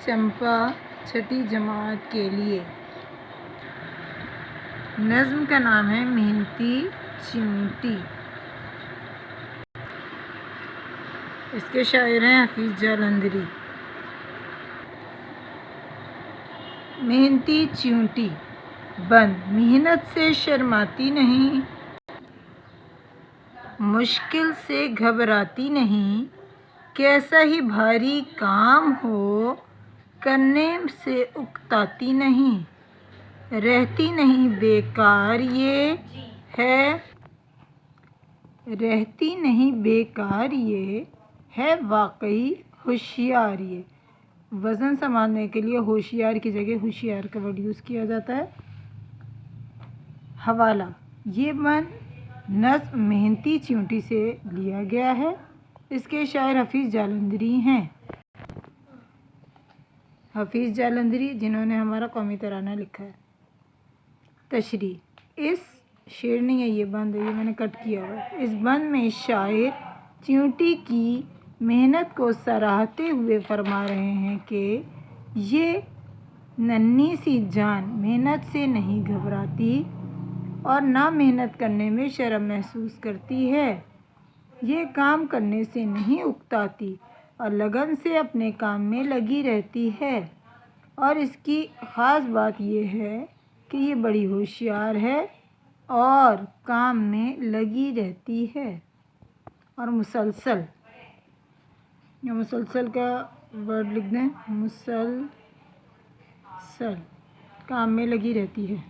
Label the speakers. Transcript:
Speaker 1: چمپا چھٹی جماعت کے لیے۔ نظم کا نام ہے محنتی چیونٹی۔ اس کے شاعر ہیں حفیظ جالندھری۔ محنتی چیونٹی بند محنت سے شرماتی نہیں، مشکل سے گھبراتی نہیں، کیسا ہی بھاری کام ہو کرنے سے اکتاتی نہیں، رہتی نہیں بیکار یہ ہے واقعی ہوشیار یہ۔ وزن سنبھالنے کے لیے ہوشیار کی جگہ ہوشیار کا ورڈ یوز کیا جاتا ہے۔ حوالہ: یہ بند نظم محنتی چیونٹی سے لیا گیا ہے۔ اس کے شاعر حفیظ جالندھری ہیں۔ حفیظ جالندھری جنہوں نے ہمارا قومی ترانہ لکھا ہے۔ تشریح: اس شعر نہیں ہے، یہ بند ہے، یہ میں نے کٹ کیا ہوا ہے۔ اس بند میں شاعر چیونٹی کی محنت کو سراہتے ہوئے فرما رہے ہیں کہ یہ ننھی سی جان محنت سے نہیں گھبراتی اور نہ محنت کرنے میں شرم محسوس کرتی ہے۔ یہ کام کرنے سے نہیں اکتاتی اور لگن سے اپنے کام میں لگی رہتی ہے، اور اس کی خاص بات یہ ہے کہ یہ بڑی ہوشیار ہے اور کام میں لگی رہتی ہے اور مسلسل کا ورڈ لکھ دیں، مسلسل کام میں لگی رہتی ہے۔